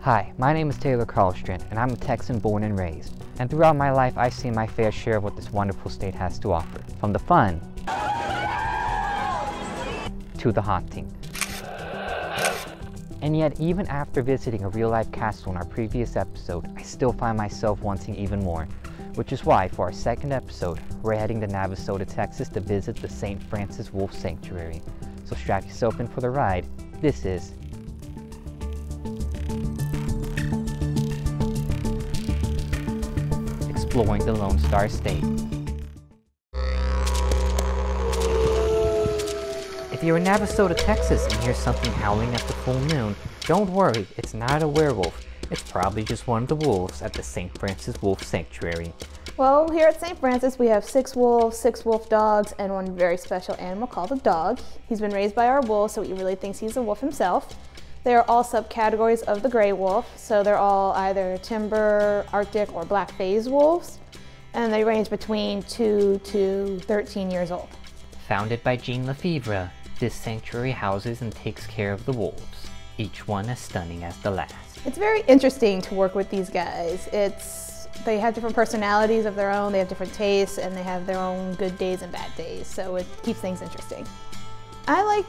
Hi, my name is Taylor Carlstrand, and I'm a Texan born and raised. And throughout my life, I've seen my fair share of what this wonderful state has to offer. From the fun to the haunting. And yet, even after visiting a real-life castle in our previous episode, I still find myself wanting even more. Which is why, for our second episode, we're heading to Navasota, Texas to visit the St. Francis Wolf Sanctuary. So strap yourself in for the ride. This is Exploring the Lone Star State. If you're in Navasota, Texas and hear something howling at the full moon, don't worry, it's not a werewolf. It's probably just one of the wolves at the St. Francis Wolf Sanctuary. Well, here at St. Francis we have 6 wolves, 6 wolf dogs, and one very special animal called a dog. He's been raised by our wolves, so he really thinks he's a wolf himself. They are all subcategories of the gray wolf, so they're all either timber, Arctic, or black phase wolves, and they range between 2 to 13 years old. Founded by Jean Lefevre, this sanctuary houses and takes care of the wolves, each one as stunning as the last. It's very interesting to work with these guys. They have different personalities of their own, they have different tastes, and they have their own good days and bad days, so it keeps things interesting. I like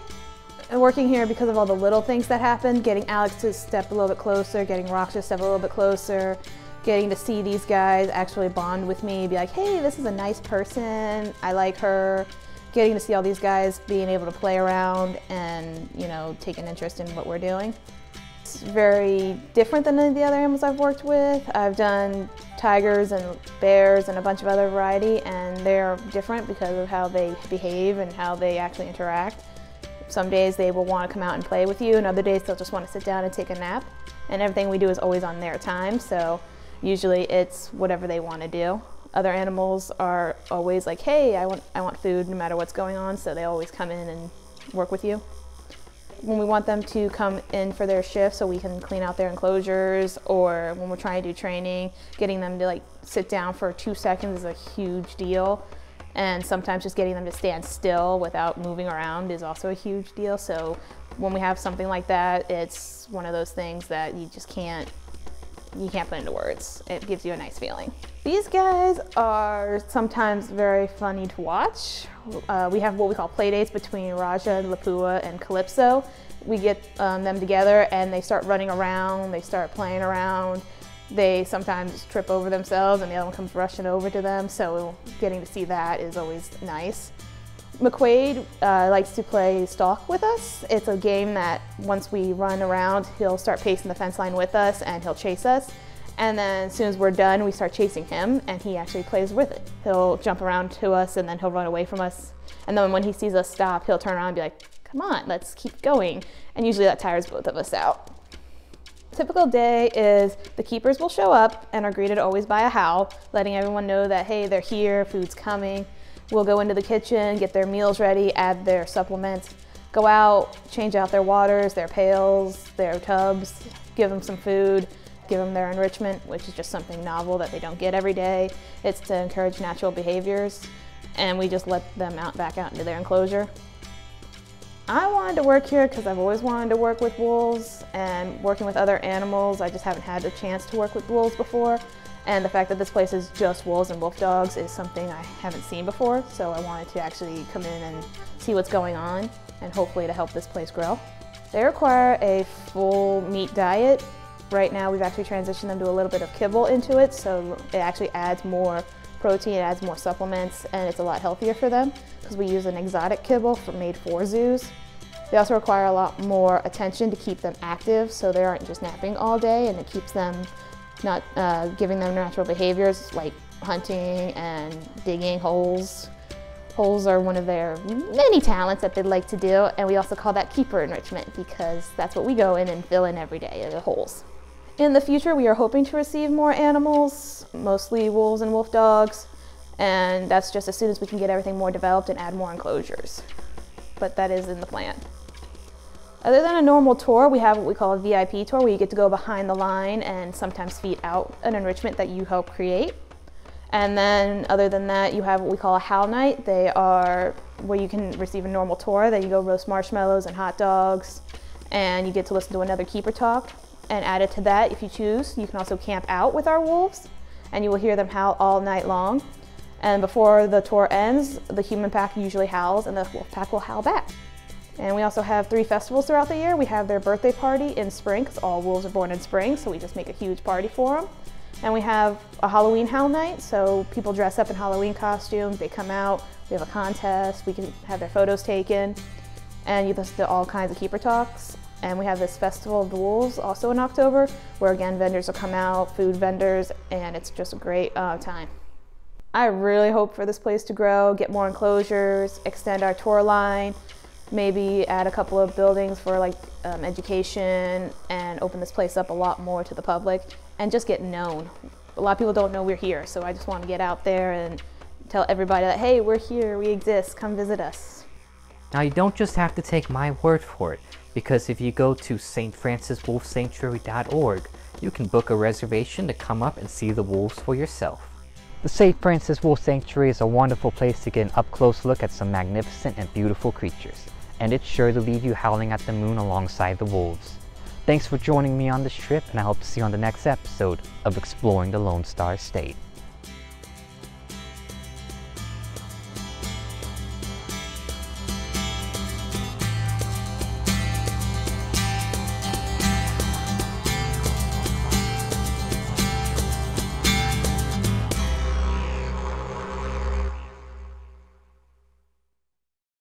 working here because of all the little things that happen, getting Alex to step a little bit closer, getting Rox to step a little bit closer, getting to see these guys actually bond with me, be like, hey, this is a nice person, I like her. Getting to see all these guys being able to play around and, you know, take an interest in what we're doing. It's very different than any of the other animals I've worked with. I've done tigers and bears and a bunch of other variety, and they're different because of how they behave and how they actually interact. Some days they will want to come out and play with you, and other days they'll just want to sit down and take a nap. And everything we do is always on their time, so usually it's whatever they want to do. Other animals are always like, hey, I want food no matter what's going on, so they always come in and work with you. When we want them to come in for their shift so we can clean out their enclosures, or when we're trying to do training, getting them to like sit down for 2 seconds is a huge deal. And sometimes just getting them to stand still without moving around is also a huge deal. So when we have something like that, it's one of those things that you can't put into words. It gives you a nice feeling. These guys are sometimes very funny to watch. We have what we call play dates between Raja, Lapua, and Calypso. We get them together and they start running around, they start playing around. They sometimes trip over themselves and the other one comes rushing over to them, so getting to see that is always nice. McQuaid likes to play stalk with us. It's a game that once we run around, he'll start pacing the fence line with us and he'll chase us. And then as soon as we're done, we start chasing him and he actually plays with it. He'll jump around to us and then he'll run away from us. And then when he sees us stop, he'll turn around and be like, come on, let's keep going. And usually that tires both of us out. Typical day is the keepers will show up and are greeted always by a howl, letting everyone know that, hey, they're here, food's coming. We'll go into the kitchen, get their meals ready, add their supplements, go out, change out their waters, their pails, their tubs, give them some food, give them their enrichment, which is just something novel that they don't get every day. It's to encourage natural behaviors, and we just let them back out into their enclosure. I wanted to work here because I've always wanted to work with wolves, and working with other animals, I just haven't had a chance to work with wolves before. And the fact that this place is just wolves and wolf dogs is something I haven't seen before, so I wanted to actually come in and see what's going on and hopefully to help this place grow. They require a full meat diet. Right now we've actually transitioned them to a little bit of kibble into it, so it actually adds more protein, it adds more supplements, and it's a lot healthier for them because we use an exotic kibble made for zoos. They also require a lot more attention to keep them active, so they aren't just napping all day, and it keeps them not giving them natural behaviors like hunting and digging holes. Holes are one of their many talents that they'd like to do, and we also call that keeper enrichment because that's what we go in and fill in every day, the holes. In the future, we are hoping to receive more animals, mostly wolves and wolf dogs, and that's just as soon as we can get everything more developed and add more enclosures. But that is in the plan. Other than a normal tour, we have what we call a VIP tour where you get to go behind the line and sometimes feed out an enrichment that you help create. And then other than that, you have what we call a howl night. They are where you can receive a normal tour. Then you go roast marshmallows and hot dogs, and you get to listen to another keeper talk. And added to that, if you choose, you can also camp out with our wolves, and you will hear them howl all night long. And before the tour ends, the human pack usually howls and the wolf pack will howl back. And we also have 3 festivals throughout the year. We have their birthday party in spring, because all wolves are born in spring, so we just make a huge party for them. And we have a Halloween howl night, so people dress up in Halloween costumes, they come out, we have a contest, we can have their photos taken, and you listen to all kinds of keeper talks. And we have this Festival of the Wolves also in October, where again vendors will come out, food vendors, and it's just a great time. I really hope for this place to grow, get more enclosures, extend our tour line, maybe add a couple of buildings for like education, and open this place up a lot more to the public and just get known. A lot of people don't know we're here, so I just want to get out there and tell everybody that, hey, we're here, we exist, come visit us. Now you don't just have to take my word for it, because if you go to stfranciswolfsanctuary.org, you can book a reservation to come up and see the wolves for yourself. The St. Francis Wolf Sanctuary is a wonderful place to get an up-close look at some magnificent and beautiful creatures, and it's sure to leave you howling at the moon alongside the wolves. Thanks for joining me on this trip, and I hope to see you on the next episode of Exploring the Lone Star State.